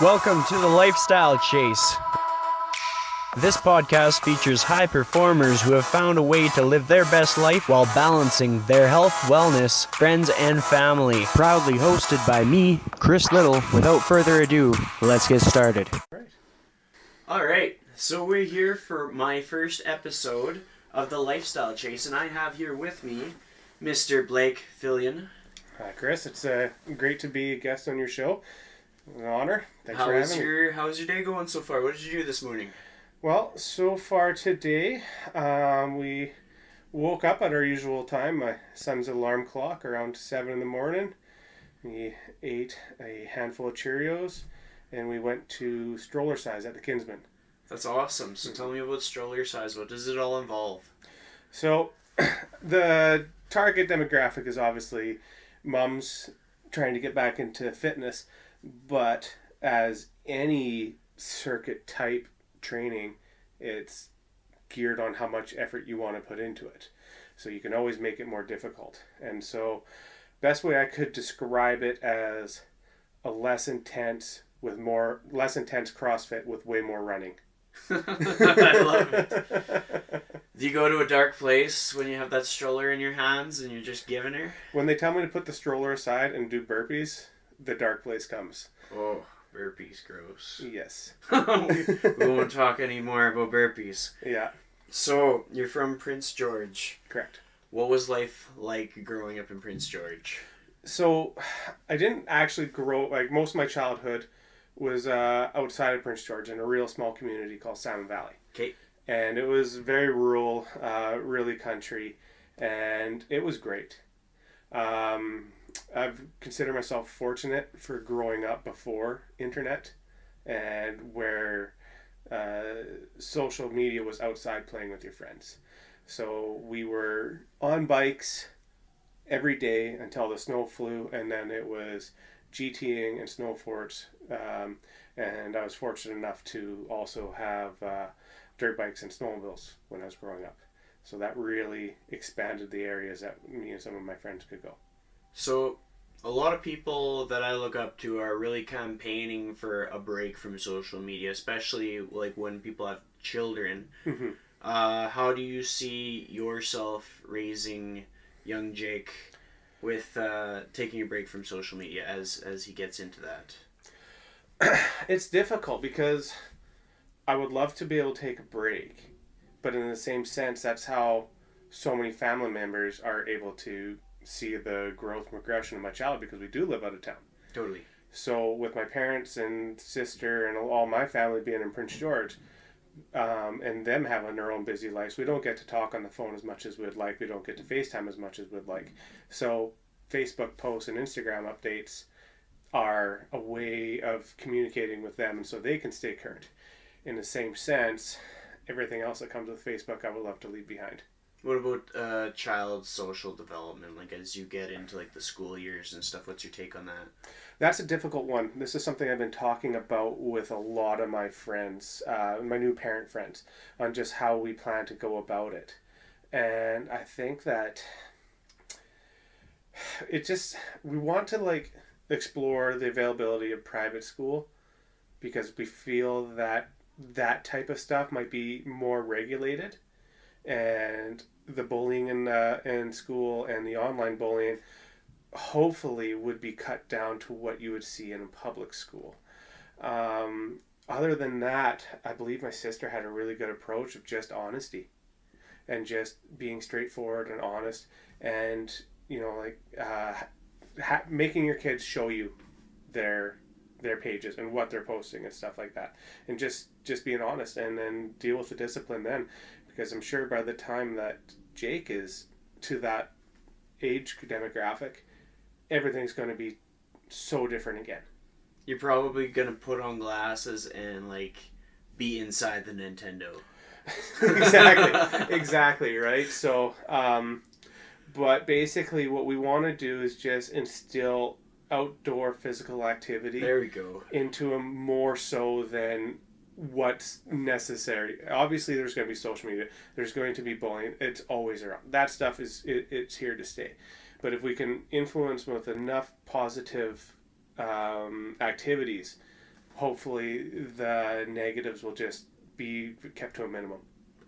Welcome to the Lifestyle Chase. This podcast features high performers who have found a way to live their best life while balancing their health, wellness, friends, and family. Proudly hosted by me, Chris Little. Without further ado, let's get started. All right, so we're here for my first episode of the Lifestyle Chase, and I have here with me Mr. Blake Fillion. Hi, Chris. It's great to be a guest on your show. An honor. Thanks for having me. How's your day going so far? What did you do this morning? Well, so far today, we woke up at our usual time. My son's alarm clock around 7 in the morning. We ate a handful of Cheerios, and we went to stroller size at the Kinsman. That's awesome. So tell me about stroller size. What does it all involve? So the target demographic is obviously moms trying to get back into fitness, but as any circuit type training, it's geared on how much effort you want to put into it. So you can always make it more difficult. And so best way I could describe it as a less intense CrossFit with way more running. I love it. Do you go to a dark place when you have that stroller in your hands and you're just giving her? When they tell me to put the stroller aside and do burpees, the dark place comes. Oh, burpees, gross. Yes. We won't talk anymore about burpees. Yeah. So, you're from Prince George. Correct. What was life like growing up in Prince George? So, I didn't actually grow, most of my childhood was outside of Prince George in a real small community called Salmon Valley. Okay. And it was very rural, really country, and it was great. I've considered myself fortunate for growing up before internet and where social media was outside playing with your friends. So we were on bikes every day until the snow flew, and then it was GTing and snow forts, and I was fortunate enough to also have dirt bikes and snowmobiles when I was growing up. So that really expanded the areas that me and some of my friends could go. So a lot of people that I look up to are really campaigning for a break from social media, especially like when people have children. Mm-hmm. How do you see yourself raising young Jake with taking a break from social media as he gets into that? It's difficult because I would love to be able to take a break, but in the same sense, that's how so many family members are able to see the growth and progression of my child, because we do live out of town. Totally. So with my parents and sister and all my family being in Prince George, and them having their own busy lives, we don't get to talk on the phone as much as we'd like. We don't get to FaceTime as much as we'd like. So Facebook posts and Instagram updates are a way of communicating with them, and so they can stay current. In the same sense, everything else that comes with Facebook, I would love to leave behind. What about child's social development? Like as you get into like the school years and stuff, what's your take on that? That's a difficult one. This is something I've been talking about with a lot of my friends, my new parent friends, on just how we plan to go about it. And I think that we want to explore the availability of private school, because we feel that type of stuff might be more regulated, and the bullying in school and the online bullying hopefully would be cut down to what you would see in a public school. Other than that, I believe my sister had a really good approach of just honesty and just being straightforward and honest, and making your kids show you their pages and what they're posting and stuff like that, and just being honest, and then deal with the discipline then, because I'm sure by the time that Jake is to that age demographic, everything's going to be so different again. You're probably going to put on glasses and be inside the Nintendo. Exactly, right? So but basically what we want to do is just instill outdoor physical activity. There we go. Into a more so than what's necessary. Obviously there's going to be social media, there's going to be bullying, it's always around. That stuff it's here to stay. But if we can influence with enough positive activities, hopefully the negatives will just be kept to a minimum.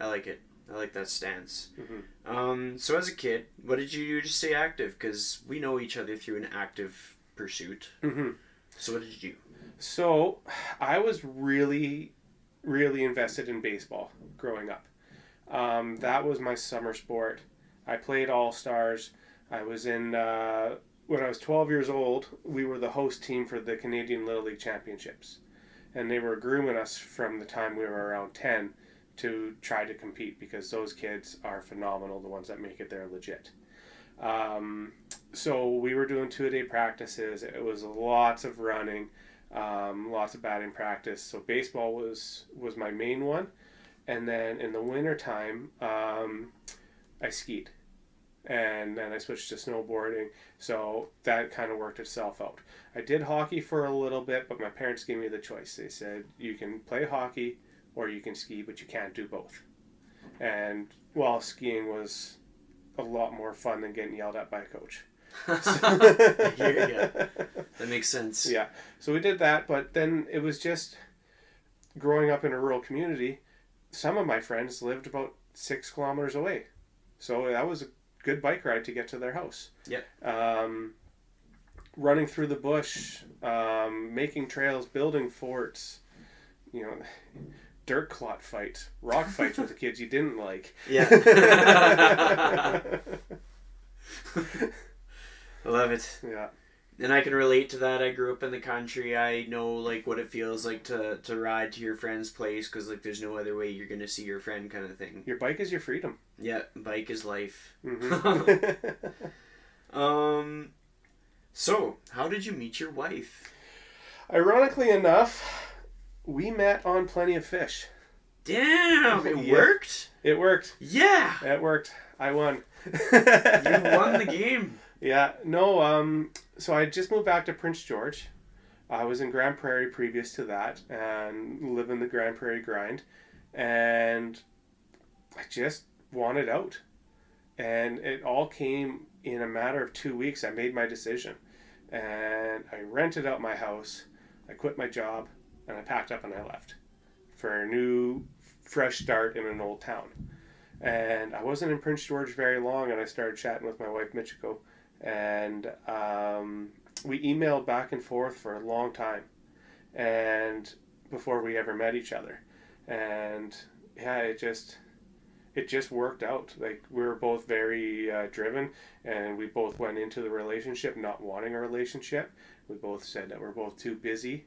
I like it. I like that stance. Mm-hmm. So as a kid, what did you do to stay active? Because we know each other through an active pursuit. Mm-hmm. So what did you do? So I was really, really invested in baseball growing up. That was my summer sport. I played All-Stars. I was in, when I was 12 years old, we were the host team for the Canadian Little League Championships. And they were grooming us from the time we were around 10 to try to compete, because those kids are phenomenal. The ones that make it, they're legit. So we were doing 2-a-day practices. It was lots of running, lots of batting practice. So baseball was my main one. And then in the wintertime, I skied. And then I switched to snowboarding. So that kind of worked itself out. I did hockey for a little bit, but my parents gave me the choice. They said, you can play hockey or you can ski, but you can't do both. And while skiing was a lot more fun than getting yelled at by a coach. I hear ya. That makes sense. Yeah. So we did that, but then it was just growing up in a rural community. Some of my friends lived about 6 kilometers away. So that was a good bike ride to get to their house. Yep. Running through the bush, making trails, building forts, dirt clot fights, rock fights with the kids you didn't like. Yeah. I love it. Yeah. And I can relate to that. I grew up in the country. I know like what it feels like to ride to your friend's place, because like there's no other way you're gonna see your friend, kind of thing. Your bike is your freedom. Yeah, bike is life. Mm-hmm. So how did you meet your wife? Ironically enough, we met on Plenty of Fish. Damn, it worked? It worked. Yeah. It worked. I won. You won the game. Yeah. No, so I just moved back to Prince George. I was in Grand Prairie previous to that and living the Grand Prairie grind. And I just wanted out. And it all came in a matter of 2 weeks. I made my decision. And I rented out my house. I quit my job. And I packed up and I left for a new, fresh start in an old town. And I wasn't in Prince George very long, and I started chatting with my wife, Michiko. And we emailed back and forth for a long time, and before we ever met each other. And yeah, it just worked out. Like, we were both very driven, and we both went into the relationship not wanting a relationship. We both said that we're both too busy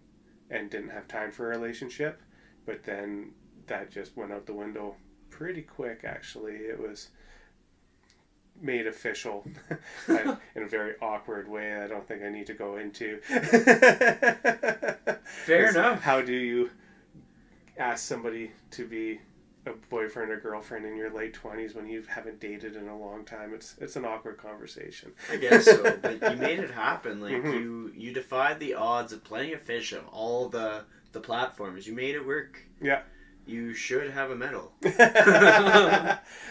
and didn't have time for a relationship. But then that just went out the window pretty quick, actually. It was made official in a very awkward way I don't think I need to go into. Fair enough. How do you ask somebody to be a boyfriend or girlfriend in your late 20s when you haven't dated in a long time? It's an awkward conversation. I guess so, but you made it happen. Like, Mm-hmm. you defied the odds of Plenty of Fish, of all the platforms. You made it work. Yeah. You should have a medal.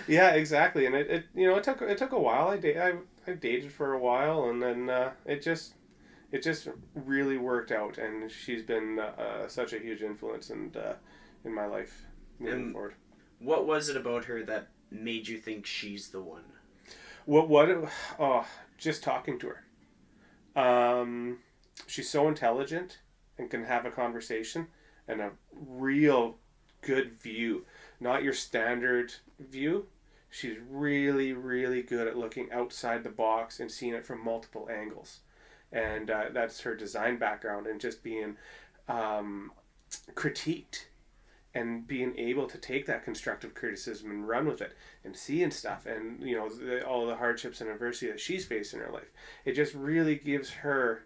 Yeah, exactly. And it took a while. I dated for a while, and then it just really worked out. And she's been such a huge influence in my life moving forward. What was it about her that made you think she's the one? Just talking to her. She's so intelligent and can have a conversation and a real good view, not your standard view. She's really, really good at looking outside the box and seeing it from multiple angles. And that's her design background, and just being critiqued and being able to take that constructive criticism and run with it and seeing stuff, and all the hardships and adversity that she's faced in her life. It just really gives her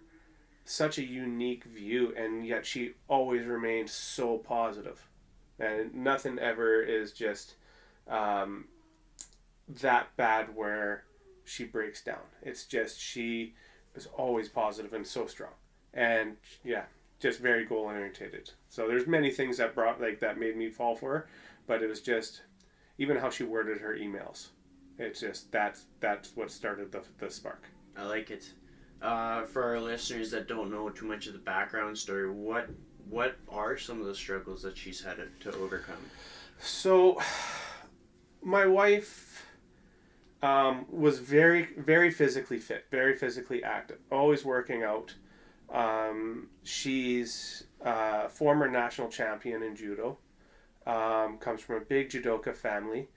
such a unique view, and yet she always remains so positive. And nothing ever is just that bad where she breaks down. It's just she is always positive and so strong. And yeah, just very goal oriented. So there's many things that that made me fall for her, but it was just even how she worded her emails. It's just that's what started the spark. I like it. For our listeners that don't know too much of the background story, what what are some of the struggles that she's had to overcome? So, my wife was very, very physically fit, very physically active, always working out. She's a former national champion in judo, comes from a big judoka family,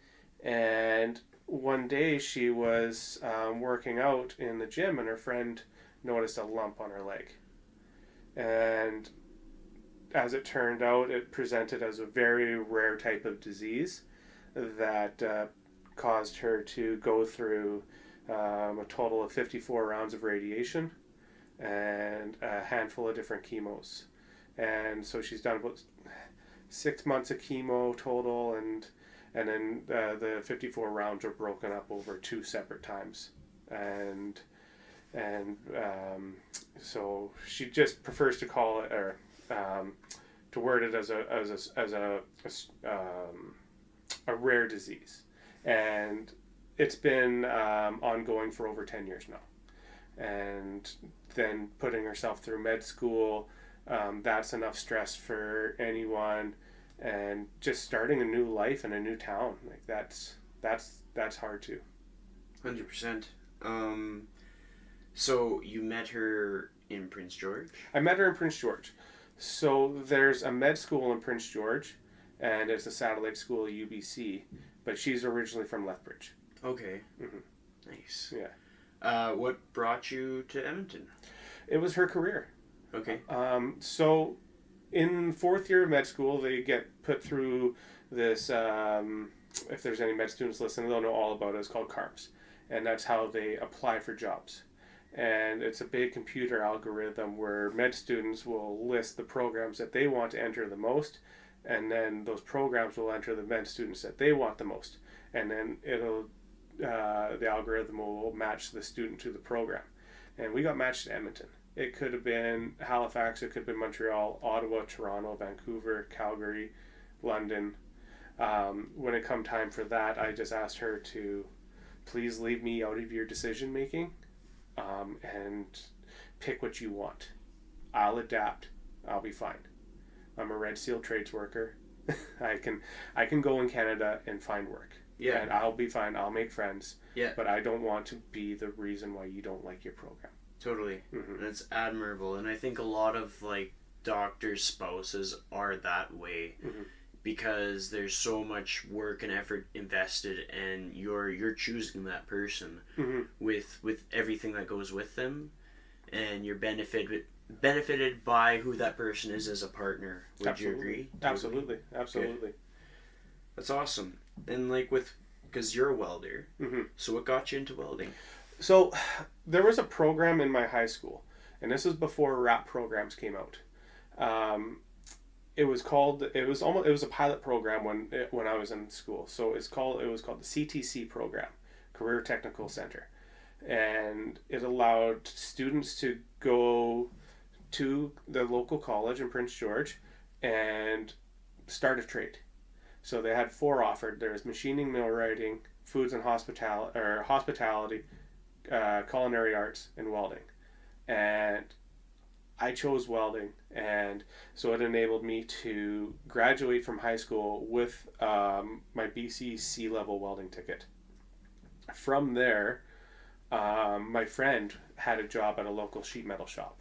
and one day she was working out in the gym and her friend noticed a lump on her leg. And as it turned out, it presented as a very rare type of disease that caused her to go through a total of 54 rounds of radiation and a handful of different chemos. And so she's done about 6 months of chemo total, and then the 54 rounds are broken up over 2 separate times. And so she just prefers to call it, or to word it as a rare disease, and it's been ongoing for over 10 years now. And then putting herself through med school, that's enough stress for anyone, and just starting a new life in a new town, like that's hard too. 100%. So you met her in Prince George? I met her in Prince George. So there's a med school in Prince George, and it's a satellite school at UBC, but she's originally from Lethbridge. Okay. Mm-hmm. Nice. Yeah. What brought you to Edmonton? It was her career. Okay. So in 4th year of med school, they get put through this, if there's any med students listening, they'll know all about it. It's called CARMS. And that's how they apply for jobs. And it's a big computer algorithm where med students will list the programs that they want to enter the most, and then those programs will enter the med students that they want the most, and then the algorithm will match the student to the program. And we got matched to Edmonton. It could have been Halifax, it could have been Montreal, Ottawa, Toronto, Vancouver, Calgary, London. When it come time for that, I just asked her to please leave me out of your decision making. And pick what you want. I'll adapt. I'll be fine. I'm a Red Seal trades worker. I can go in Canada and find work. Yeah. And I'll be fine. I'll make friends. Yeah. But I don't want to be the reason why you don't like your program. Totally. Mm-hmm. And it's admirable. And I think a lot of doctors' spouses are that way. Mm-hmm. Because there's so much work and effort invested, and you're choosing that person mm-hmm. with everything that goes with them, and you're benefited by who that person is as a partner. Would Absolutely. You agree? Totally. Absolutely. Good. That's awesome. And because you're a welder, mm-hmm. so what got you into welding? So there was a program in my high school, and this was before RAP programs came out. It was a pilot program when I was in school. So it was called the CTC program, Career Technical Center, and it allowed students to go to the local college in Prince George and start a trade. So they had 4 offered. There's machining, millwrighting, foods and hospitality, culinary arts, and welding. And I chose welding, and so it enabled me to graduate from high school with my BC C-level welding ticket. From there, my friend had a job at a local sheet metal shop,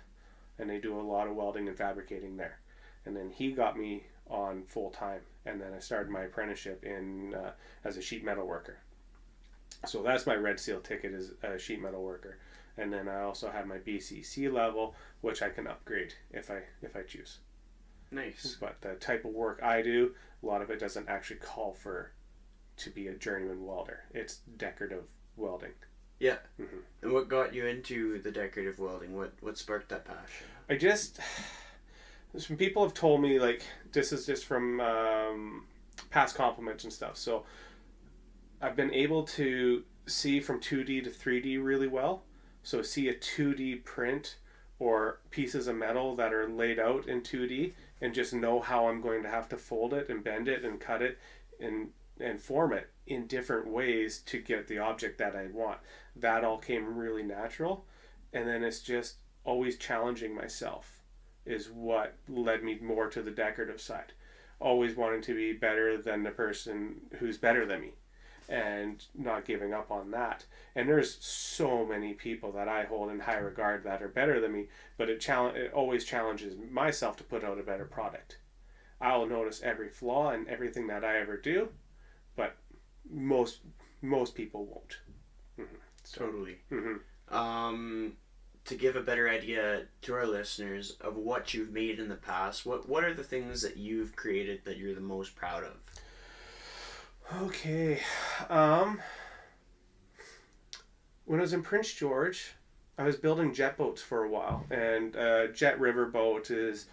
and they do a lot of welding and fabricating there. And then he got me on full time, and then I started my apprenticeship as a sheet metal worker. So that's my Red Seal ticket, as a sheet metal worker. And then I also have my BCC level, which I can upgrade if I choose. Nice. But the type of work I do, a lot of it doesn't actually call to be a journeyman welder. It's decorative welding. Yeah. Mm-hmm. And what got you into the decorative welding? What sparked that passion? Some people have told me, this is just from past compliments and stuff. So I've been able to see from 2D to 3D really well. So see a 2D print or pieces of metal that are laid out in 2D and just know how I'm going to have to fold it and bend it and cut it and form it in different ways to get the object that I want. That all came really natural. And then it's just always challenging myself is what led me more to the decorative side. Always wanting to be better than the person who's better than me, and not giving up on that. And there's so many people that I hold in high regard that are better than me, but it always challenges myself to put out a better product. I'll notice every flaw in everything that I ever do, but most people won't. Mm-hmm. Totally. Mm-hmm. To give a better idea to our listeners of what you've made in the past, what are the things that you've created that you're the most proud of? Okay. When I was in Prince George, I was building jet boats for a while, and jet river boat is,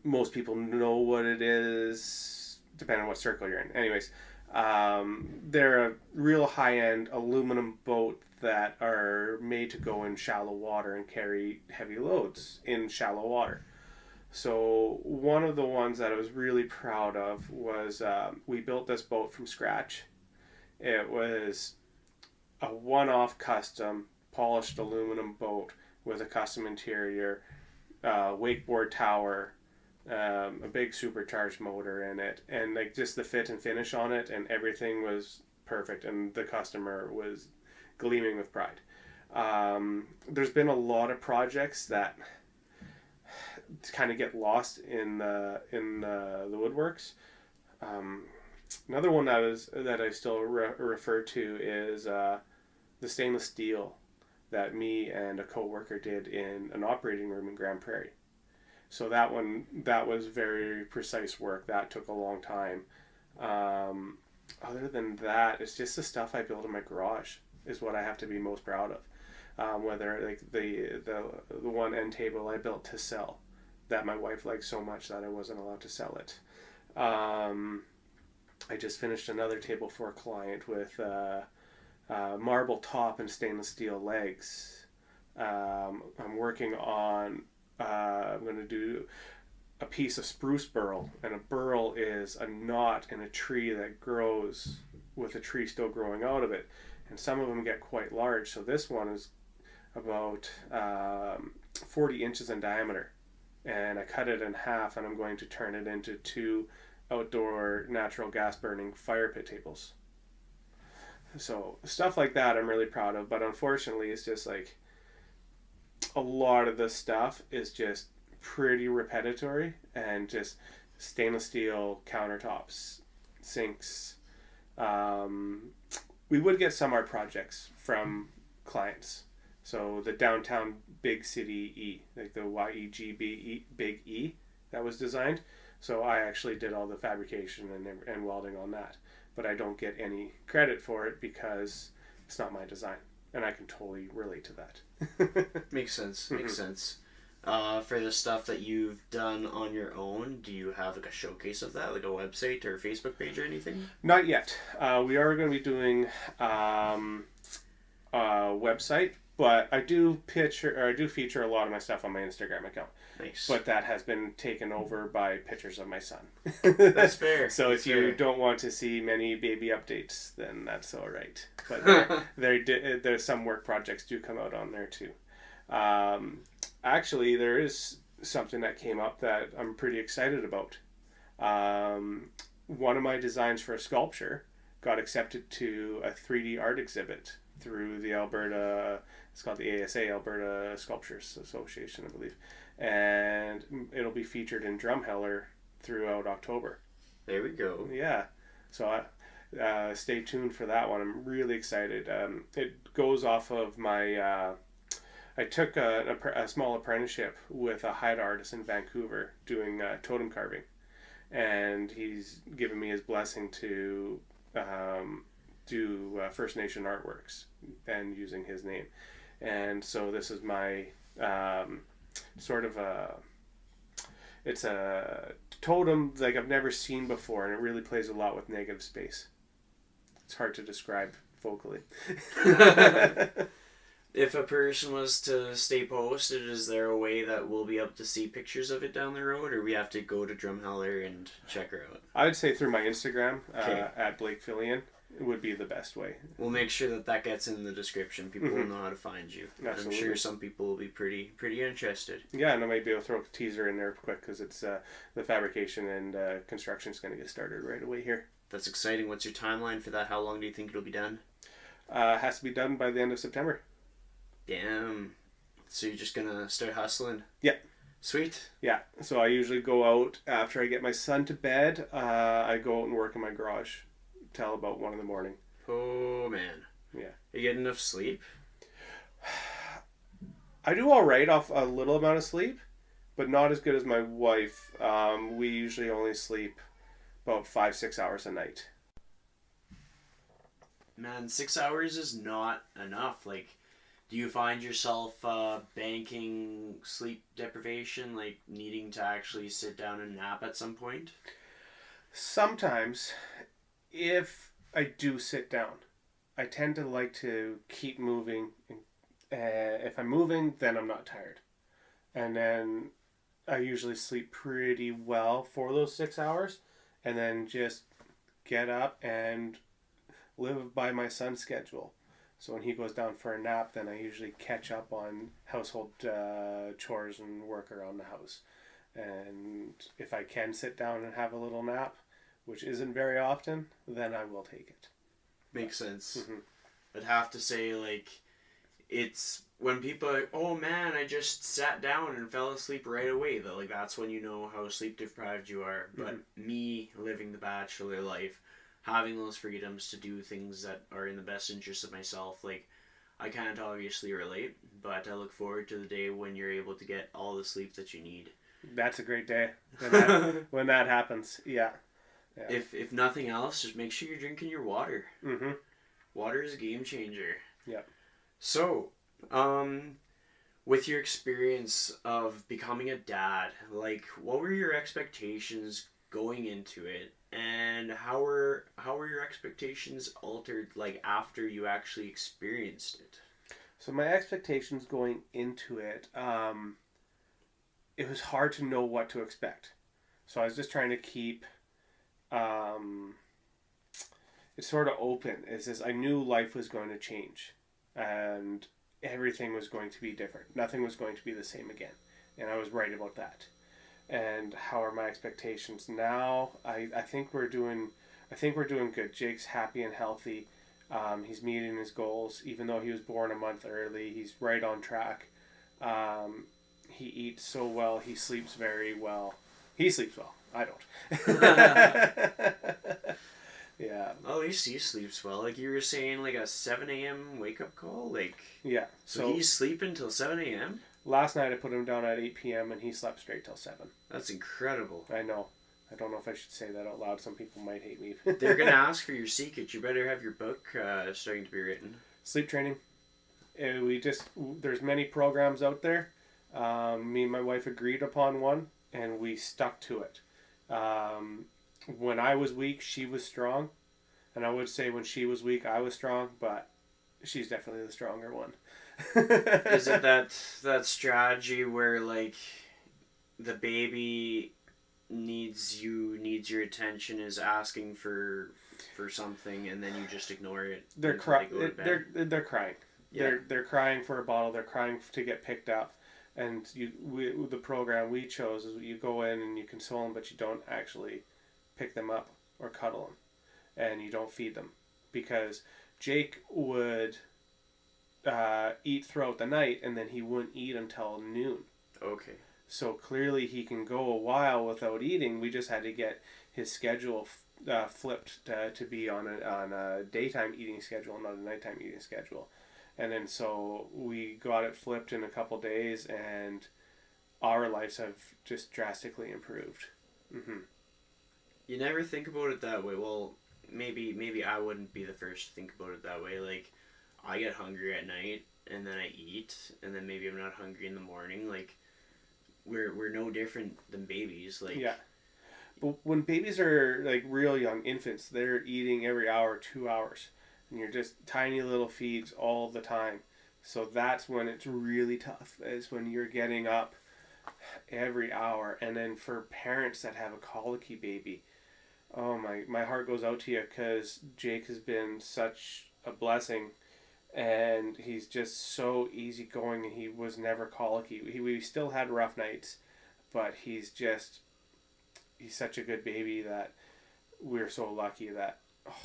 most people know what it is, depending on what circle you're in. Anyways, they're a real high-end aluminum boat that are made to go in shallow water and carry heavy loads in shallow water. So one of the ones that I was really proud of was we built this boat from scratch. It was a one-off custom polished aluminum boat with a custom interior, wakeboard tower, a big supercharged motor in it, and like just the fit and finish on it, and everything was perfect, and the customer was gleaming with pride. There's been a lot of projects that kind of get lost in the woodworks. Another one that I still refer to is the stainless steel that me and a co-worker did in an operating room in Grand Prairie. So that was very precise work. That took a long time. Other than that, it's just the stuff I build in my garage is what I have to be most proud of. Whether like the one end table I built to sell, that my wife liked so much that I wasn't allowed to sell it. I just finished another table for a client with marble top and stainless steel legs. I'm working on, I'm going to do a piece of spruce burl, and a burl is a knot in a tree that grows with a tree still growing out of it, and some of them get quite large. So this one is about 40 inches in diameter, and I cut it in half, and I'm going to turn it into 2 outdoor natural gas burning fire pit tables. So stuff like that I'm really proud of, but unfortunately it's just like a lot of this stuff is just pretty repetitive and just stainless steel countertops, sinks. We would get some art projects from clients. So the downtown big city E, like the YEGB big E that was designed. So I actually did all the fabrication and welding on that. But I don't get any credit for it because it's not my design. And I can totally relate to that. Makes sense. Makes sense. For the stuff that you've done on your own, do you have like a showcase of that, like a website or a Facebook page or anything? Not yet. We are going to be doing a website, but I do feature a lot of my stuff on my Instagram account. Nice. But that has been taken over by pictures of my son. That's fair. So if you don't want to see many baby updates, then that's all right. But there's some work projects do come out on there too. Actually, there is something that came up that I'm pretty excited about. One of my designs for a sculpture got accepted to a 3D art exhibit through the Alberta, it's called the ASA, Alberta Sculptures Association, I believe. And it'll be featured in Drumheller throughout October. There we go. Yeah. So stay tuned for that one. I'm really excited. It goes off of my... I took a small apprenticeship with a hide artist in Vancouver doing totem carving. And he's given me his blessing to do First Nation artworks and using his name. And so this is my... sort of it's a totem like I've never seen before, and it really plays a lot with negative space. It's hard to describe vocally. If a person was to stay posted, is there a way that we'll be able to see pictures of it down the road, or we have to go to Drumheller and check her out? I would say through my Instagram at Blake Fillion, would be the best way. We'll make sure that gets in the description. People will know how to find you. Absolutely. I'm sure some people will be pretty interested. Yeah, and I might be able to throw a teaser in there quick because it's the fabrication and construction is going to get started right away here. That's exciting. What's your timeline for that? How long do you think it'll be done? Has to be done by the end of September. Damn. So you're just going to start hustling? Yeah. Sweet. Yeah, so I usually go out after I get my son to bed. I go out and work in my garage till about 1 a.m. Oh, man. Yeah. You get enough sleep? I do all right off a little amount of sleep, but not as good as my wife. We usually only sleep about 5-6 hours a night. Man, 6 hours is not enough. Like, do you find yourself banking sleep deprivation, like needing to actually sit down and nap at some point? Sometimes, if I do sit down, I tend to like to keep moving. If I'm moving, then I'm not tired. And then I usually sleep pretty well for those 6 hours, and then just get up and live by my son's schedule. So when he goes down for a nap, then I usually catch up on household chores and work around the house. And if I can sit down and have a little nap, which isn't very often, then I will take it. Makes sense. Mm-hmm. I'd have to say, like, it's when people are like, oh man, I just sat down and fell asleep right away. Like, that's when you know how sleep deprived you are. But me living the bachelor life, having those freedoms to do things that are in the best interest of myself, like, I can't obviously relate, but I look forward to the day when you're able to get all the sleep that you need. That's a great day when that happens. Yeah. If nothing else, just make sure you're drinking your water. Mm-hmm. Water is a game changer. Yeah. So, with your experience of becoming a dad, like, what were your expectations going into it? And how were your expectations altered, like, after you actually experienced it? So my expectations going into it, it was hard to know what to expect. So I was just trying to keep it sort of open. It's just I knew life was going to change, and everything was going to be different. Nothing was going to be the same again, and I was right about that. And how are my expectations now? I think we're doing good. Jake's happy and healthy. He's meeting his goals, even though he was born a month early. He's right on track. He eats so well. He sleeps very well. He sleeps well. I don't. Yeah. At least he sleeps well. Like you were saying, like a 7 a.m. wake up call. Like yeah. So he's sleeping till 7 a.m. Last night I put him down at 8 p.m. and he slept straight till 7. That's incredible. I know. I don't know if I should say that out loud. Some people might hate me. They're going to ask for your secret. You better have your book starting to be written. Sleep training. There's many programs out there. Me and my wife agreed upon one and we stuck to it. When I was weak, she was strong. And I would say when she was weak, I was strong, but she's definitely the stronger one. Is it that strategy where, like, the baby needs your attention, is asking for something, and then you just ignore it? They're crying. They're crying. Yeah. They're crying for a bottle. They're crying to get picked up. And the program we chose is you go in and you console them, but you don't actually pick them up or cuddle them, and you don't feed them, because Jake would eat throughout the night, and then he wouldn't eat until noon. Okay. So clearly he can go a while without eating. We just had to get his schedule flipped to be on a daytime eating schedule, not a nighttime eating schedule. And then so we got it flipped in a couple days, and our lives have just drastically improved. Mm-hmm. You never think about it that way. Well, maybe I wouldn't be the first to think about it that way. Like, I get hungry at night, and then I eat, and then maybe I'm not hungry in the morning. Like, we're no different than babies. Like, yeah. But when babies are like real young infants, they're eating every hour, 2 hours, and you're just tiny little feeds all the time. So that's when it's really tough, is when you're getting up every hour. And then for parents that have a colicky baby, Oh, my heart goes out to you, because Jake has been such a blessing, and he's just so easygoing, and he was never colicky. We still had rough nights, but he's such a good baby that we're so lucky that,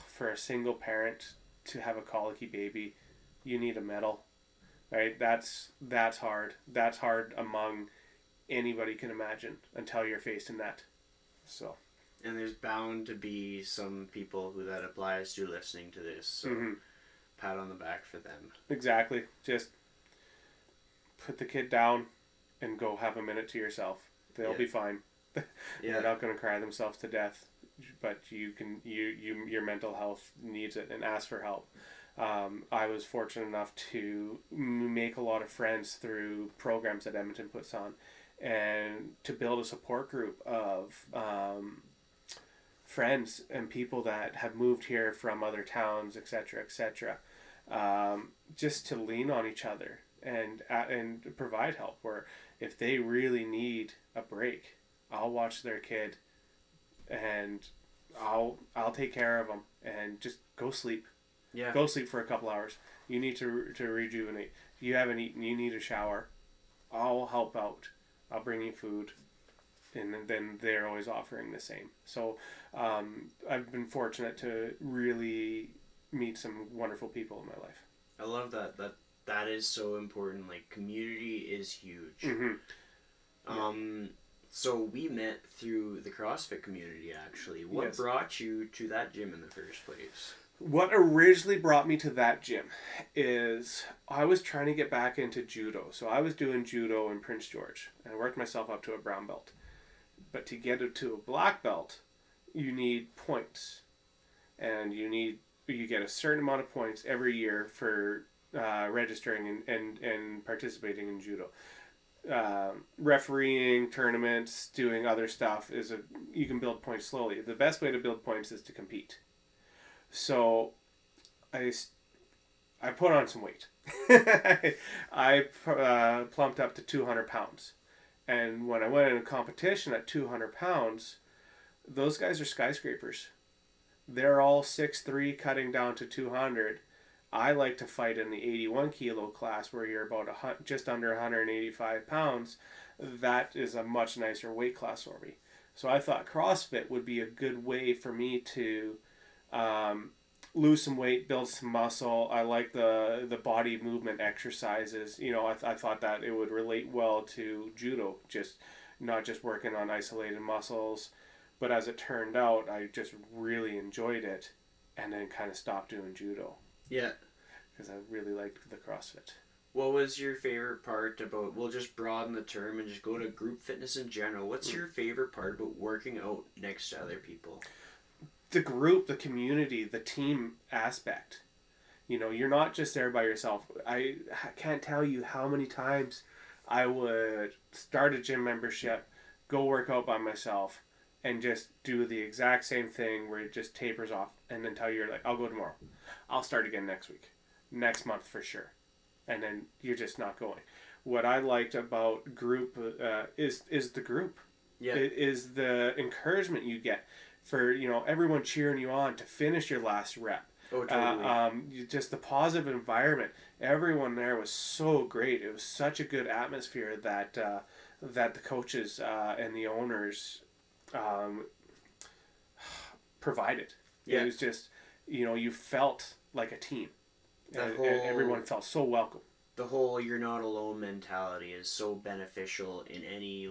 for a single parent to have a colicky baby, you need a medal, right? That's hard. That's hard among anybody can imagine until you're facing that. So. And there's bound to be some people who that applies to listening to this. So pat on the back for them. Exactly. Just put the kid down and go have a minute to yourself. They'll be fine. They're not going to cry themselves to death, but your mental health needs it, and ask for help. I was fortunate enough to make a lot of friends through programs that Edmonton puts on, and to build a support group of friends and people that have moved here from other towns, etc., etc. Just to lean on each other and provide help. Where if they really need a break, I'll watch their kid, and I'll take care of them, and just go sleep. Yeah. Go sleep for a couple hours. You need to rejuvenate. If you haven't eaten, you need a shower. I'll help out. I'll bring you food. And then they're always offering the same. So I've been fortunate to really meet some wonderful people in my life. I love that. That is so important. Like, community is huge. So we met through the CrossFit community, actually. What brought you to that gym in the first place? What originally brought me to that gym is I was trying to get back into judo. So I was doing judo in Prince George, and I worked myself up to a brown belt. But to get it to a black belt, you need points, and you get a certain amount of points every year for registering and participating in judo. Refereeing tournaments, doing other stuff you can build points slowly. The best way to build points is to compete. So I put on some weight. I plumped up to 200 pounds. And when I went in a competition at 200 pounds, those guys are skyscrapers. They're all 6'3", cutting down to 200. I like to fight in the 81 kilo class, where you're about just under 185 pounds. That is a much nicer weight class for me. So I thought CrossFit would be a good way for me to lose some weight, build some muscle. I like the body movement exercises. I thought that it would relate well to judo, not just working on isolated muscles. But as it turned out, I just really enjoyed it, and then kind of stopped doing judo. Yeah. Because I really liked the CrossFit. What was your favorite part about, we'll just broaden the term and just go to group fitness in general. What's your favorite part about working out next to other people? The group, the community, the team aspect. You're not just there by yourself. I can't tell you how many times I would start a gym membership, go work out by myself, and just do the exact same thing where it just tapers off, and then tell you, like, I'll go tomorrow. I'll start again next week. Next month for sure. And then you're just not going. What I liked about group is the group. Yeah. It is the encouragement you get for, everyone cheering you on to finish your last rep. Oh, totally. Just the positive environment. Everyone there was so great. It was such a good atmosphere that the coaches and the owners provided. Yeah. It was just, you felt like a team. And everyone felt so welcome. The whole "you're not alone" mentality is so beneficial in any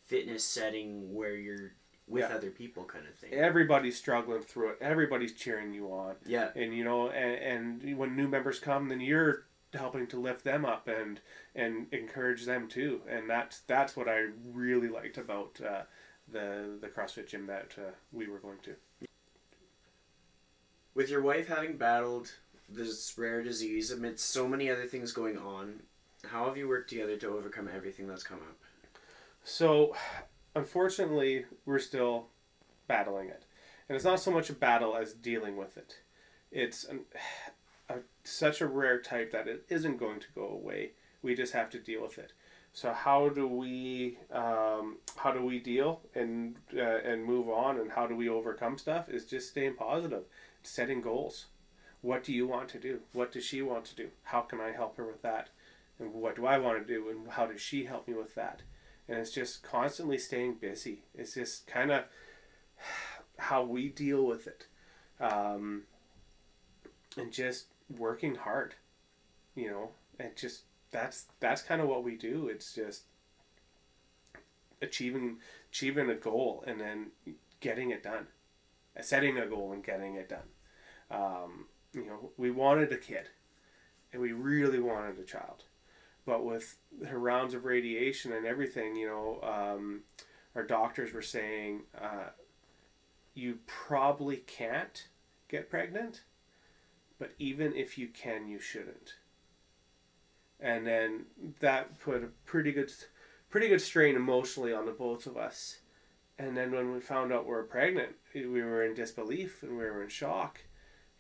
fitness setting where you're with other people, kind of thing. Everybody's struggling through it. Everybody's cheering you on. Yeah. And and when new members come, then you're helping to lift them up and encourage them too. And that's what I really liked about the CrossFit gym that we were going to. With your wife having battled this rare disease amidst so many other things going on, how have you worked together to overcome everything that's come up? So, unfortunately, we're still battling it. And it's not so much a battle as dealing with it. It's such a rare type that it isn't going to go away. We just have to deal with it. So how do we deal and move on, and how do we overcome stuff? Is just staying positive, setting goals. What do you want to do? What does she want to do? How can I help her with that? And what do I want to do? And how does she help me with that? And it's just constantly staying busy. It's just kind of how we deal with it, and just working hard, and just that's kind of what we do. It's just achieving a goal and then getting it done, setting a goal and getting it done. We wanted a kid, and we really wanted a child, but with her rounds of radiation and everything, our doctors were saying, you probably can't get pregnant, but even if you can, you shouldn't. And then that put a pretty good strain emotionally on the both of us. And then when we found out we were pregnant, we were in disbelief and we were in shock,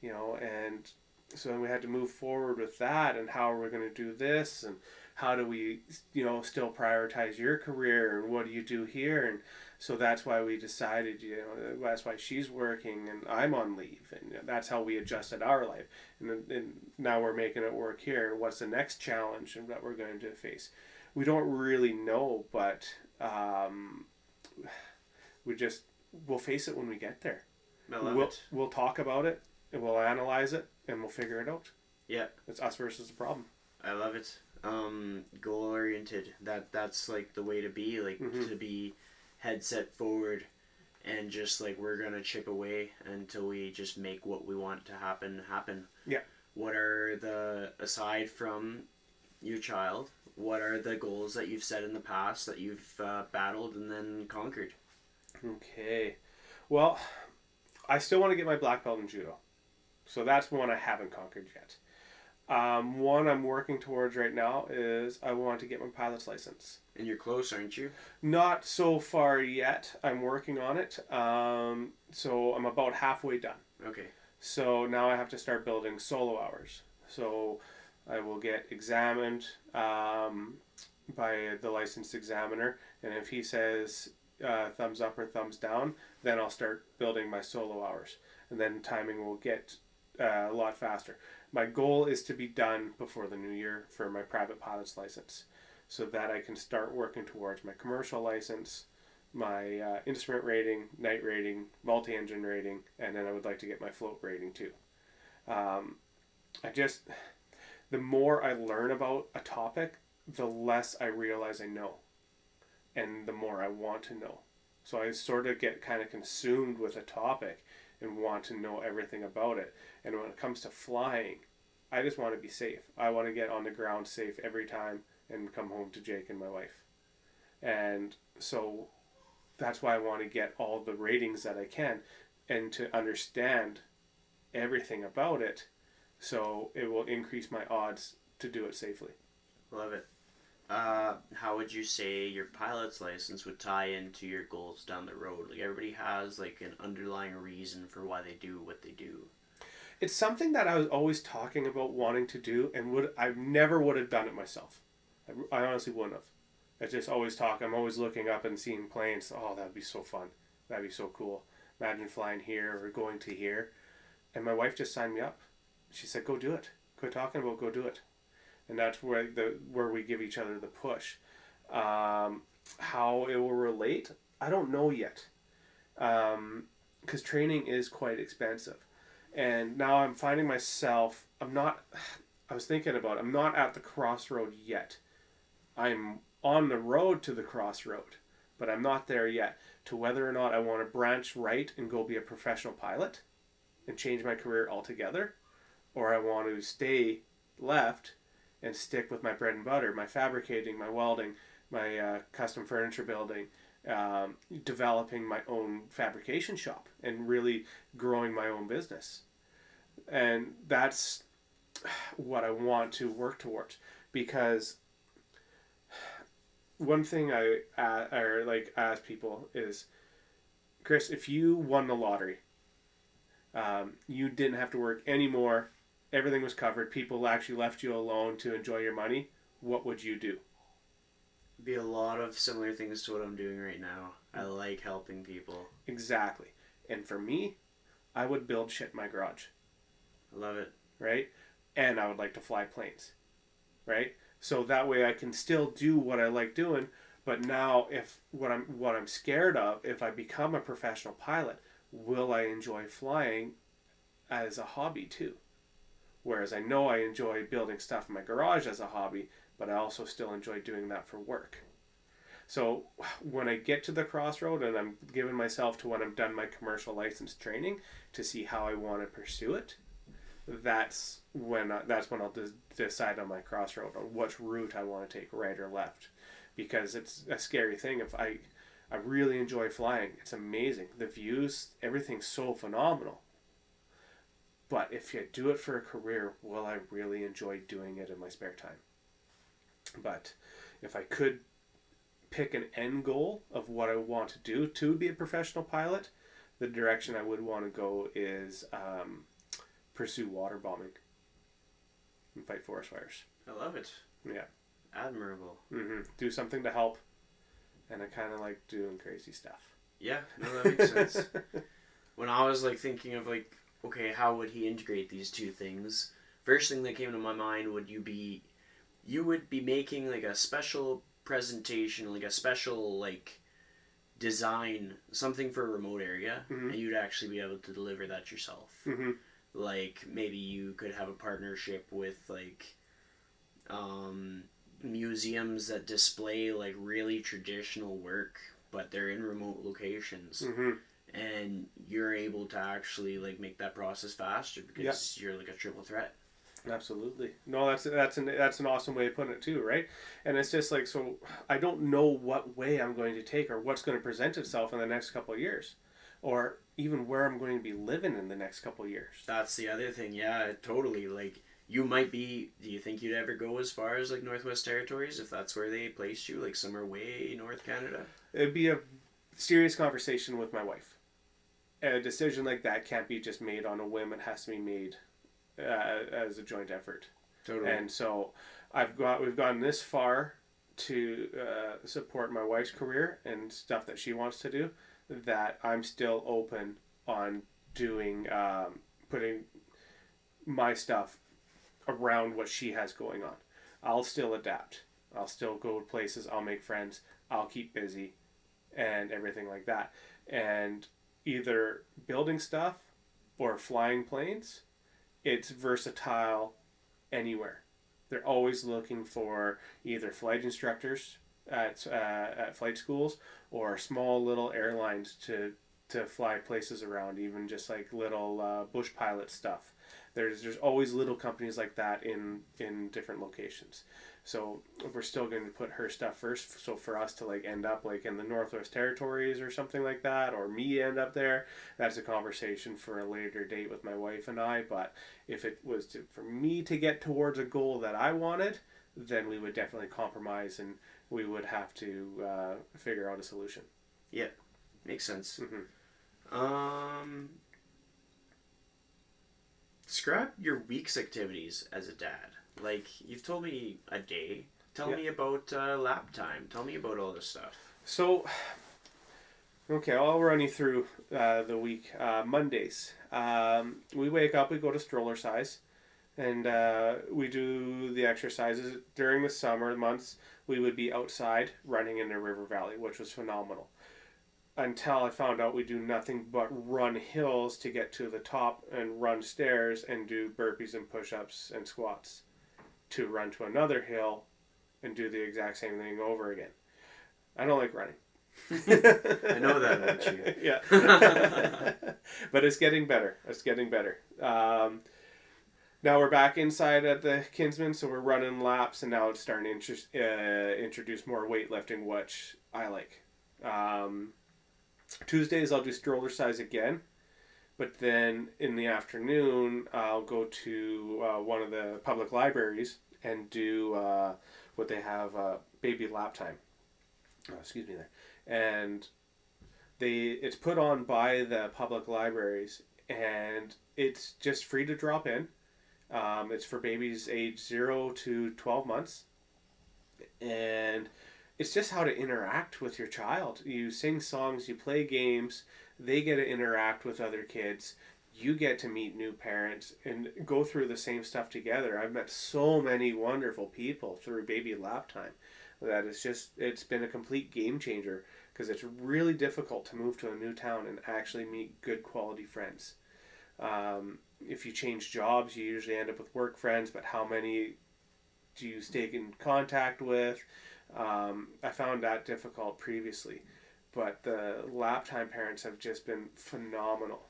and so then we had to move forward with that, and how are we going to do this, and how do we, still prioritize your career, and what do you do here? And so that's why we decided, that's why she's working and I'm on leave, and that's how we adjusted our life. And now we're making it work here. What's the next challenge that we're going to face? We don't really know, but we'll face it when we get there. I love it. We'll talk about it, and we'll analyze it, and we'll figure it out. Yeah. It's us versus the problem. I love it. Goal oriented. That's like the way to be, to be head set forward, and just like we're gonna chip away until we just make what we want to happen. Yeah. What are aside from your child, what are the goals that you've set in the past that you've battled and then conquered? Okay. Well, I still want to get my black belt in judo. So that's one I haven't conquered yet. One I'm working towards right now is I want to get my pilot's license. And you're close, aren't you? Not so far yet. I'm working on it. So I'm about halfway done. Okay. So now I have to start building solo hours. So I will get examined by the licensed examiner, and if he says thumbs up or thumbs down, then I'll start building my solo hours, and then timing will get a lot faster. My goal is to be done before the new year for my private pilot's license, so that I can start working towards my commercial license, my instrument rating, night rating, multi-engine rating, and then I would like to get my float rating too. The more I learn about a topic, the less I realize I know, and the more I want to know. So I sort of get kind of consumed with a topic and want to know everything about it. And when it comes to flying, I just want to be safe. I want to get on the ground safe every time and come home to Jake and my wife. And so that's why I want to get all the ratings that I can and to understand everything about it, so it will increase my odds to do it safely. Love it. How would you say your pilot's license would tie into your goals down the road? Like, everybody has like an underlying reason for why they do what they do. It's something that I was always talking about wanting to do, and I never would have done it myself. I honestly wouldn't have. I just always talk. I'm always looking up and seeing planes. Oh, that'd be so fun. That'd be so cool. Imagine flying here or going to here. And my wife just signed me up. She said, "Go do it. Quit talking about. Go do it." And that's where we give each other the push. How it will relate, I don't know yet, because training is quite expensive. And now I'm finding myself, I'm not at the crossroad yet. I'm on the road to the crossroad, but I'm not there yet to whether or not I want to branch right and go be a professional pilot and change my career altogether, or I want to stay left and stick with my bread and butter, my fabricating, my welding, my custom furniture building, developing my own fabrication shop and really growing my own business. And that's what I want to work towards, because one thing I ask people is, Chris, if you won the lottery, you didn't have to work anymore, everything was covered, people actually left you alone to enjoy your money, what would you do? Be a lot of similar things to what I'm doing right now. I like helping people. Exactly. And for me, I would build shit in my garage. I love it. Right? And I would like to fly planes. Right? So that way I can still do what I like doing, but now if what I'm scared of, if I become a professional pilot, will I enjoy flying as a hobby too? Whereas I know I enjoy building stuff in my garage as a hobby, but I also still enjoy doing that for work. So when I get to the crossroad and I'm giving myself to when I'm done my commercial license training to see how I want to pursue it, that's when I'll decide on my crossroad on which route I want to take, right or left, because it's a scary thing. If I really enjoy flying, it's amazing, the views, everything's so phenomenal. But if you do it for a career, will I really enjoy doing it in my spare time? But if I could pick an end goal of what I want to do to be a professional pilot, the direction I would want to go is pursue water bombing and fight forest fires. I love it. Yeah. Admirable. Do something to help, and I kind of like doing crazy stuff. Yeah, no, that makes sense. When I was like thinking of like, okay, how would he integrate these two things? First thing that came to my mind would you would be making like a special presentation, like a special like design, something for a remote area, and you'd actually be able to deliver that yourself. Like maybe you could have a partnership with like museums that display like really traditional work, but they're in remote locations. And you're able to actually like make that process faster because you're like a triple threat. Absolutely. No, that's an awesome way of putting it too, right? And it's just like, so I don't know what way I'm going to take or what's going to present itself in the next couple of years, or even where I'm going to be living in the next couple of years. That's the other thing. Yeah, totally. Like you might be, do you think you'd ever go as far as like Northwest Territories if that's where they placed you, like somewhere way North Canada? It'd be a serious conversation with my wife. A decision like that can't be just made on a whim. It has to be made as a joint effort. Totally. And so we've gone this far to support my wife's career and stuff that she wants to do, that I'm still open on doing putting my stuff around what she has going on. I'll still adapt. I'll still go to places. I'll make friends. I'll keep busy and everything like that. And either building stuff or flying planes, it's versatile anywhere. They're always looking for either flight instructors at flight schools or small little airlines to fly places around, even just like little bush pilot stuff. There's always little companies like that in different locations. So we're still going to put her stuff first. So for us to like end up like in the Northwest Territories or something like that, or me end up there, that's a conversation for a later date with my wife and I. But if it was for me to get towards a goal that I wanted, then we would definitely compromise and we would have to figure out a solution. Yeah, makes sense. Describe your week's activities as a dad. Like, you've told me a day. Tell me about lap time. Tell me about all this stuff. So, okay, I'll run you through the week. Mondays. We wake up, we go to stroller size, and we do the exercises. During the summer months, we would be outside running in the river valley, which was phenomenal. Until I found out we do nothing but run hills to get to the top and run stairs and do burpees and push-ups and squats to run to another hill and do the exact same thing over again. I don't like running. I know that about you. Yeah. But it's getting better. Now we're back inside at the Kinsman, so we're running laps, and now it's starting to introduce more weightlifting, which I like. Tuesdays I'll do stroller size again, but then in the afternoon I'll go to one of the public libraries and do what they have, baby lap time. Excuse me there. And it's put on by the public libraries, and it's just free to drop in. It's for babies age 0 to 12 months, and it's just how to interact with your child. You sing songs, you play games, they get to interact with other kids. You get to meet new parents and go through the same stuff together. I've met so many wonderful people through baby lap time that it's been a complete game changer, because it's really difficult to move to a new town and actually meet good quality friends. If you change jobs, you usually end up with work friends, but how many do you stay in contact with? I found that difficult previously, but the lap time parents have just been phenomenal.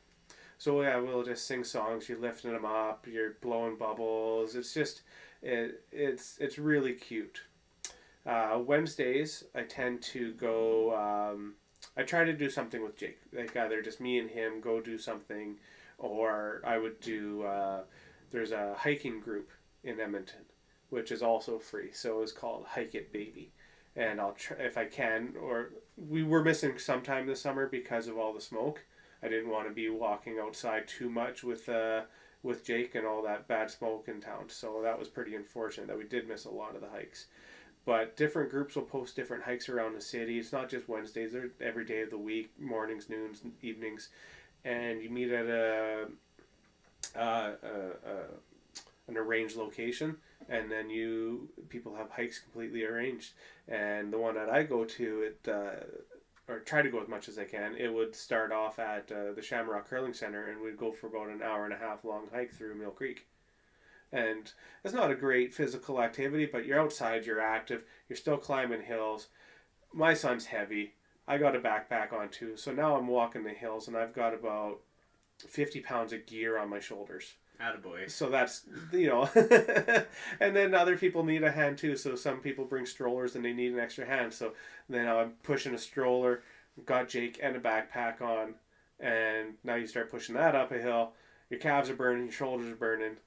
So yeah, we'll just sing songs. You're lifting them up. You're blowing bubbles. It's just, it's really cute. Wednesdays, I tend to go. I try to do something with Jake, like either just me and him go do something, or I would do. There's a hiking group in Edmonton, which is also free. So it's called Hike It Baby, and I'll try if I can. Or we were missing some time this summer because of all the smoke. I didn't want to be walking outside too much with Jake and all that bad smoke in town. So that was pretty unfortunate that we did miss a lot of the hikes. But different groups will post different hikes around the city. It's not just Wednesdays; they're every day of the week, mornings, noons, evenings, and you meet at an arranged location, and then people have hikes completely arranged. And the one that I go to, or try to go as much as I can, it would start off at the Shamrock Curling Center, and we'd go for about an hour and a half long hike through Mill Creek. And it's not a great physical activity, but you're outside, you're active, you're still climbing hills. My son's heavy. I got a backpack on too, so now I'm walking the hills, and I've got about 50 pounds of gear on my shoulders. Attaboy. So that's, and then other people need a hand too. So some people bring strollers and they need an extra hand. So then I'm pushing a stroller, got Jake and a backpack on, and now you start pushing that up a hill. Your calves are burning, your shoulders are burning.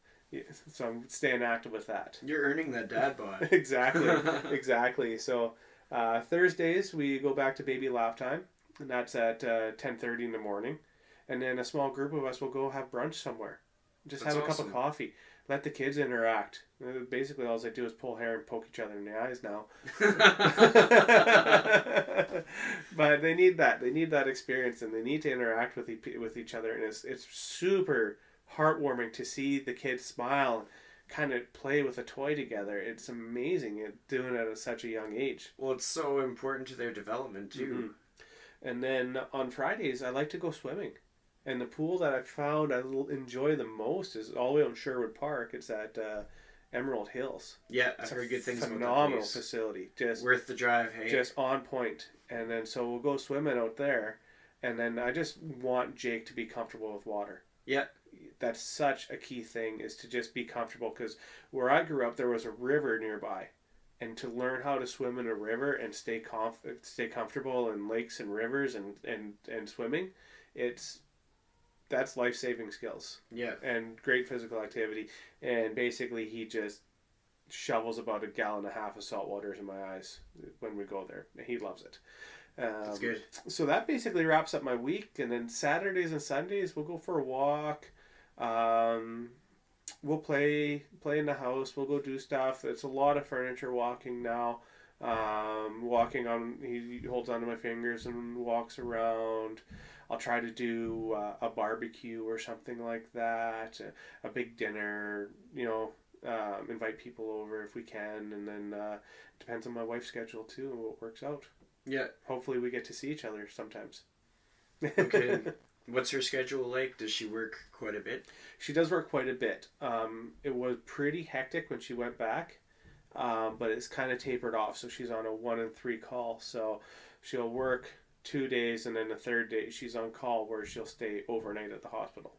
So I'm staying active with that. You're earning that dad bod. Exactly. So Thursdays we go back to baby lap time, and that's at 10:30 in the morning. And then a small group of us will go have brunch somewhere. Just That's have a awesome. cup of coffee. Let the kids interact. Basically, all I do is pull hair and poke each other in the eyes now. But they need that. They need that experience, and they need to interact with each other. And it's super heartwarming to see the kids smile and kind of play with a toy together. It's amazing doing it at such a young age. Well, it's so important to their development too. Mm-hmm. And then on Fridays, I like to go swimming. And the pool that I found I enjoy the most is all the way on Sherwood Park. It's at Emerald Hills. Yeah, I've heard good things about that phenomenal place. Facility. Just worth the drive, hey? Just on point. And then so we'll go swimming out there. And then I just want Jake to be comfortable with water. Yeah. That's such a key thing, is to just be comfortable, because where I grew up there was a river nearby. And to learn how to swim in a river and stay comfortable in lakes and rivers and swimming, that's life-saving skills. Yeah. And great physical activity. And basically he just shovels about 1.5 gallons of salt water in my eyes when we go there. He loves it. That's good. So that basically wraps up my week. And then Saturdays and Sundays we'll go for a walk. We'll play in the house. We'll go do stuff. It's a lot of furniture walking now. He holds onto my fingers and walks around. I'll try to do a barbecue or something like that, a big dinner, invite people over if we can, and then depends on my wife's schedule too and what works out. Yeah. Hopefully we get to see each other sometimes. Okay. What's her schedule like? Does she work quite a bit? She does work quite a bit. It was pretty hectic when she went back, but it's kind of tapered off, so she's on a 1 and 3 call, so she'll work 2 days, and then the third day she's on call where she'll stay overnight at the hospital.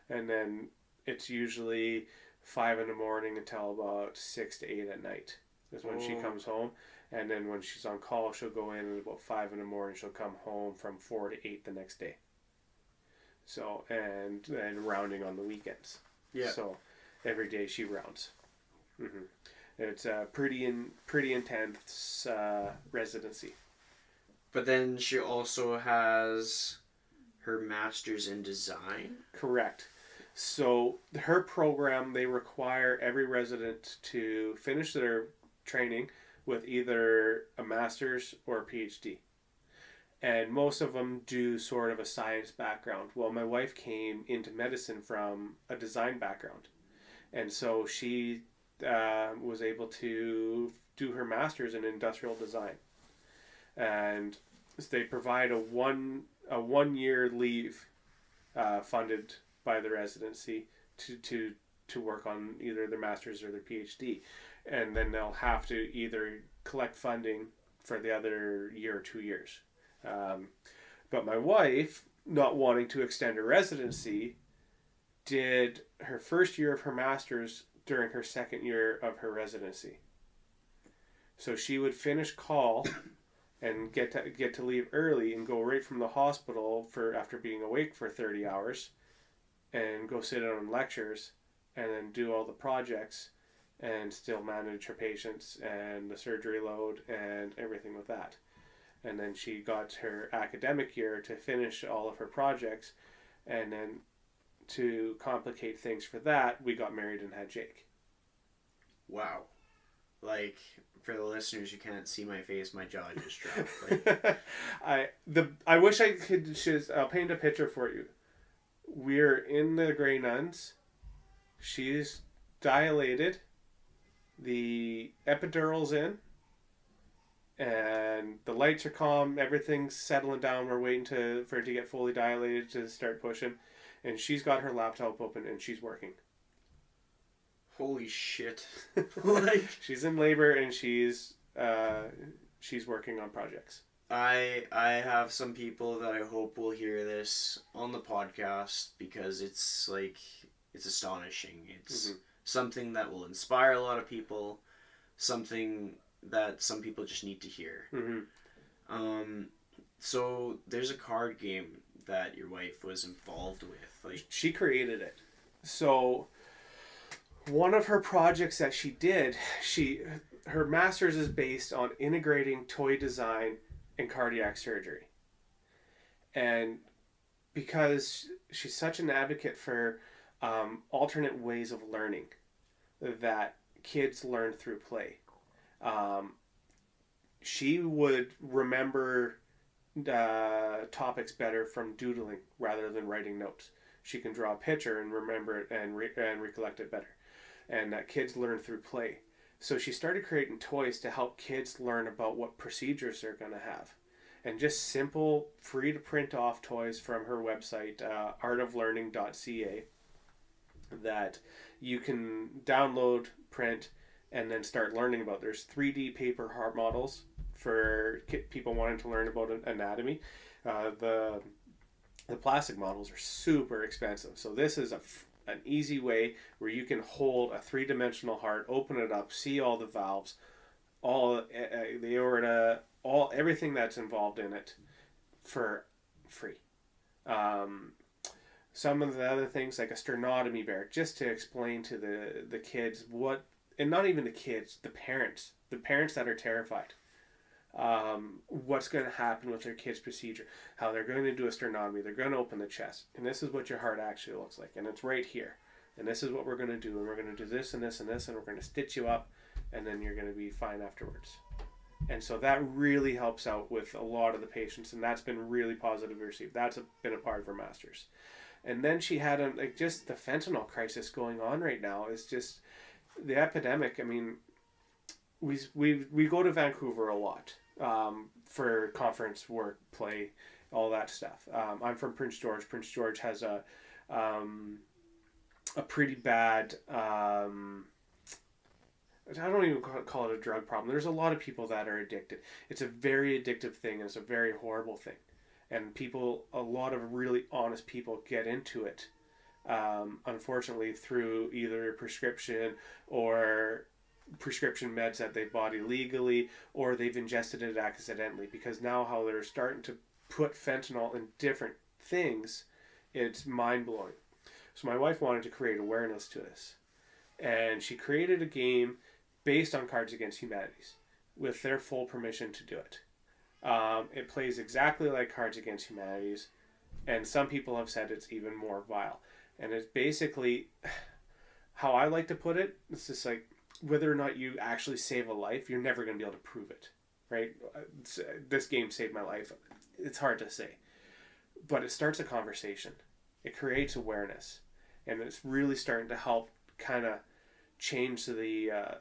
And then it's usually 5 in the morning until about 6 to 8 at night is when she comes home. And then when she's on call, she'll go in at about 5 in the morning. She'll come home from 4 to 8 the next day. So, and rounding on the weekends. Yeah. So every day she rounds. Mm-hmm. It's a pretty intense residency. But then she also has her master's in design? Correct. So her program, they require every resident to finish their training with either a master's or a PhD. And most of them do sort of a science background. Well, my wife came into medicine from a design background. And so she was able to do her master's in industrial design. And they provide a one year leave funded by the residency to work on either their master's or their PhD. And then they'll have to either collect funding for the other year or 2 years. But my wife, not wanting to extend her residency, did her first year of her master's during her second year of her residency. So she would finish call and get to leave early and go right from the hospital after being awake for 30 hours and go sit in on lectures and then do all the projects and still manage her patients and the surgery load and everything with that. And then she got her academic year to finish all of her projects, and then to complicate things for that, we got married and had Jake. Wow. Like, for the listeners, you can't see my face, my jaw just dropped. Like. I wish I could I'll paint a picture for you. We're in the Grey Nuns. She's dilated. The epidural's in. And the lights are calm. Everything's settling down. We're waiting for it to get fully dilated to start pushing. And she's got her laptop open and she's working. Holy shit. Like, she's in labor and she's working on projects. I have some people that I hope will hear this on the podcast because it's astonishing. It's something that will inspire a lot of people, something that some people just need to hear. So there's a card game that your wife was involved with. Like, she created it. So one of her projects that she did, her master's is based on integrating toy design and cardiac surgery. And because she's such an advocate for alternate ways of learning, that kids learn through play. She would remember topics better from doodling rather than writing notes. She can draw a picture and remember it and recollect it better. And that kids learn through play. So she started creating toys to help kids learn about what procedures they're going to have. And just simple, free to print off toys from her website, artoflearning.ca, that you can download, print, and then start learning about. There's 3D paper heart models for people wanting to learn about anatomy. The plastic models are super expensive. So this is an easy way where you can hold a 3-dimensional heart, open it up, see all the valves, all the aorta, everything that's involved in it for free. Some of the other things like a sternotomy barrack, just to explain to the kids what, and not even the kids, the parents that are terrified, what's going to happen with their kid's procedure, how they're going to do a sternotomy, they're going to open the chest, and this is what your heart actually looks like, and it's right here, and this is what we're going to do, and we're going to do this and this and this, and we're going to stitch you up, and then you're going to be fine afterwards. And so that really helps out with a lot of the patients, and that's been really positively received. That's been a part of her master's. And then she had just the fentanyl crisis going on right now is just the epidemic. I mean, we go to Vancouver a lot for conference work, play, all that stuff. I'm from Prince George. Prince George has a pretty bad, I don't even call it a drug problem. There's a lot of people that are addicted. It's a very addictive thing, and it's a very horrible thing. And a lot of really honest people get into it, unfortunately, through either prescription or prescription meds that they bought illegally, or they've ingested it accidentally, because now how they're starting to put fentanyl in different things, it's mind-blowing. So my wife wanted to create awareness to this, and she created a game based on Cards Against Humanities with their full permission to do it. It plays exactly like Cards Against Humanities, and some people have said it's even more vile. And it's basically, how I like to put it, it's just like whether or not you actually save a life, you're never going to be able to prove it, right? This game saved my life. It's hard to say. But it starts a conversation. It creates awareness. And it's really starting to help kind of change the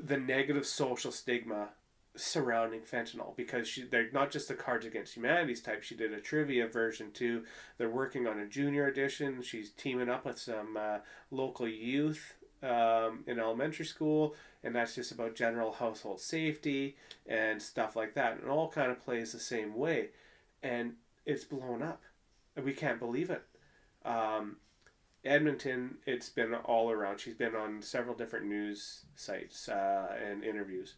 negative social stigma surrounding fentanyl, because they're not just the Cards Against Humanity's type. She did a trivia version too. They're working on a junior edition. She's teaming up with some local youth in elementary school, and that's just about general household safety and stuff like that. And it all kind of plays the same way, and it's blown up. We can't believe it. Edmonton, it's been all around. She's been on several different news sites and interviews.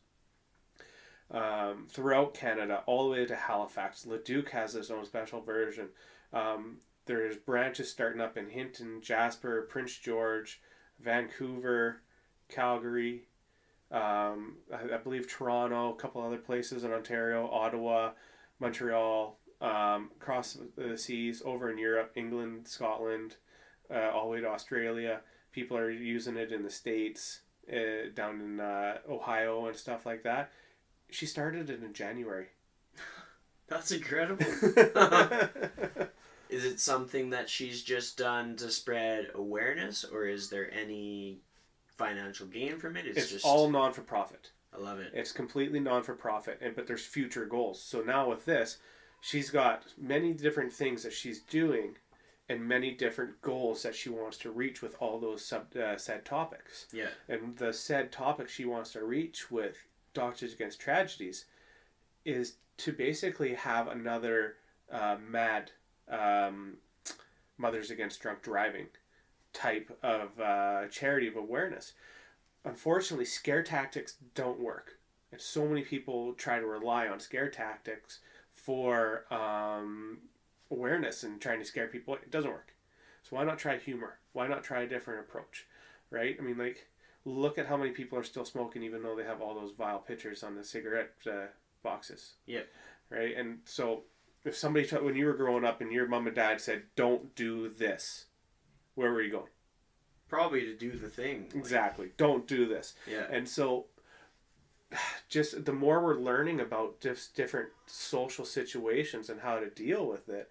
Throughout Canada, all the way to Halifax. Leduc has its own special version. There's branches starting up in Hinton, Jasper, Prince George, Vancouver, Calgary, I believe Toronto, a couple other places in Ontario, Ottawa, Montreal, across the seas, over in Europe, England, Scotland, all the way to Australia. People are using it in the States, down in Ohio and stuff like that. She started it in January. That's incredible. Is it something that she's just done to spread awareness, or is there any financial gain from it? It's just all non-for-profit. I love it. It's completely non-for-profit, but there's future goals. So now with this, she's got many different things that she's doing and many different goals that she wants to reach with all those said topics. Yeah. And the said topic she wants to reach with Doctors Against Tragedies is to basically have another MAD, Mothers Against Drunk Driving type of charity of awareness. Unfortunately, scare tactics don't work. And so many people try to rely on scare tactics for awareness and trying to scare people. It doesn't work. So why not try humor? Why not try a different approach? Right? I mean, like, look at how many people are still smoking even though they have all those vile pictures on the cigarette boxes. Yeah. Right? And so if somebody, when you were growing up and your mom and dad said, don't do this, where were you going? Probably to do the thing. Exactly. Don't do this. Yeah. And so just the more we're learning about different social situations and how to deal with it,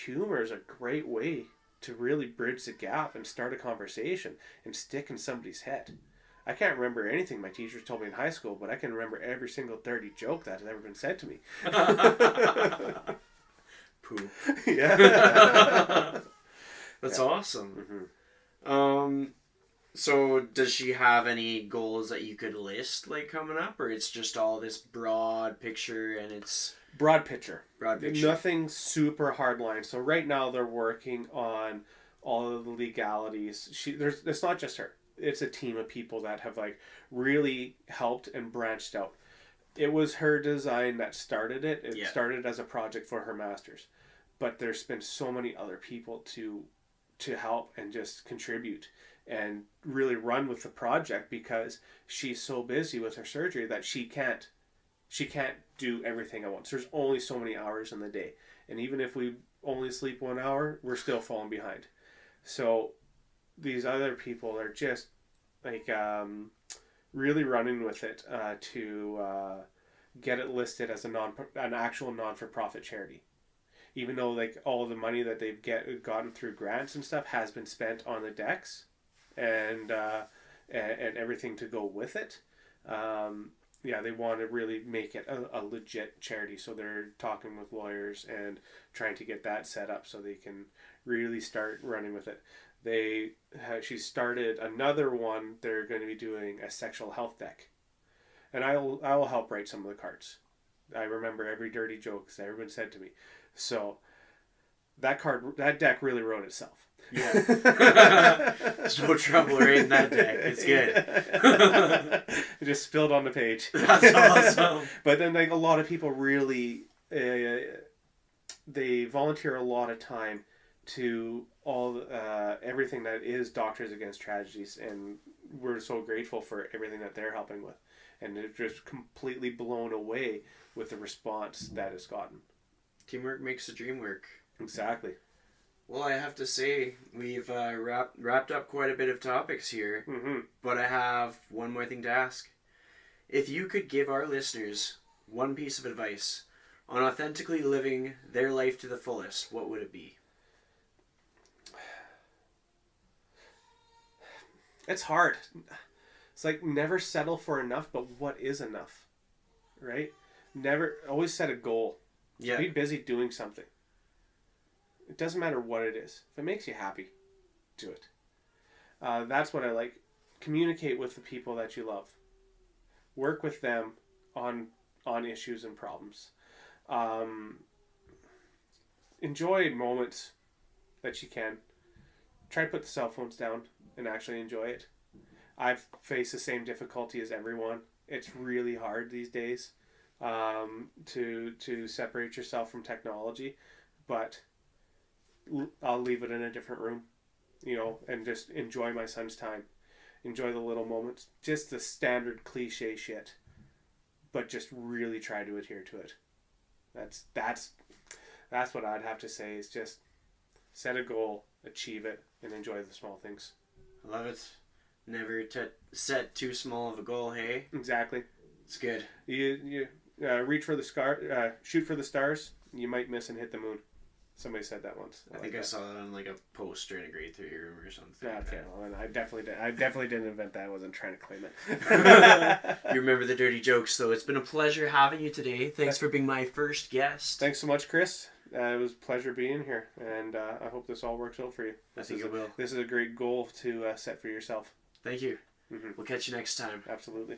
humor is a great way to really bridge the gap and start a conversation and stick in somebody's head. I can't remember anything my teachers told me in high school, but I can remember every single dirty joke that has ever been said to me. Poop. Yeah. That's awesome. Mm-hmm. So does she have any goals that you could list, like, coming up, or it's just all this broad picture and it's Broad picture. Broad picture. Nothing super hardline. So right now they're working on all of the legalities. It's not just her. It's a team of people that have like really helped and branched out. It was her design that started it. It started as a project for her master's. But there's been so many other people to help and just contribute and really run with the project, because she's so busy with her surgery that she can't do everything at once. There's only so many hours in the day. And even if we only sleep 1 hour, we're still falling behind. So these other people are just like really running with it to get it listed as an actual non-for-profit charity. Even though like all the money that they've gotten through grants and stuff has been spent on the decks and everything to go with it. They want to really make it a legit charity. So they're talking with lawyers and trying to get that set up so they can really start running with it. She started another one. They're going to be doing a sexual health deck. And I will help write some of the cards. I remember every dirty joke that everyone said to me. So that deck really wrote itself. Yeah. There's no trouble writing that deck. It's good. It just spilled on the page. That's awesome. But then like a lot of people really they volunteer a lot of time to all everything that is Doctors Against Tragedies, and we're so grateful for everything that they're helping with, and they're just completely blown away with the response that it's gotten. Teamwork makes the dream work. Exactly. Well, I have to say, we've wrapped up quite a bit of topics here, but I have one more thing to ask. If you could give our listeners one piece of advice on authentically living their life to the fullest, what would it be? It's hard. It's like never settle for enough, but what is enough? Right? Never, always set a goal. Yeah. Be busy doing something. It doesn't matter what it is. If it makes you happy, do it. That's what I like. Communicate with the people that you love. Work with them on issues and problems. Enjoy moments that you can. Try to put the cell phones down and actually enjoy it. I've faced the same difficulty as everyone. It's really hard these days to separate yourself from technology, but I'll leave it in a different room, and just enjoy my son's time. Enjoy the little moments. Just the standard cliche shit, but just really try to adhere to it. That's what I'd have to say, is just set a goal, achieve it, and enjoy the small things. I love it. Never set too small of a goal, hey? Exactly. It's good. You reach for the shoot for the stars. You might miss and hit the moon. Somebody said that once. I think I saw that on like a poster in a grade 3 room or something. Yeah, okay, well, and I definitely didn't invent that. I wasn't trying to claim it. You remember the dirty jokes, though. It's been a pleasure having you today. Thanks for being my first guest. Thanks so much, Chris. It was a pleasure being here, and I hope this all works out for you. I think it will. This is a great goal to set for yourself. Thank you. Mm-hmm. We'll catch you next time. Absolutely.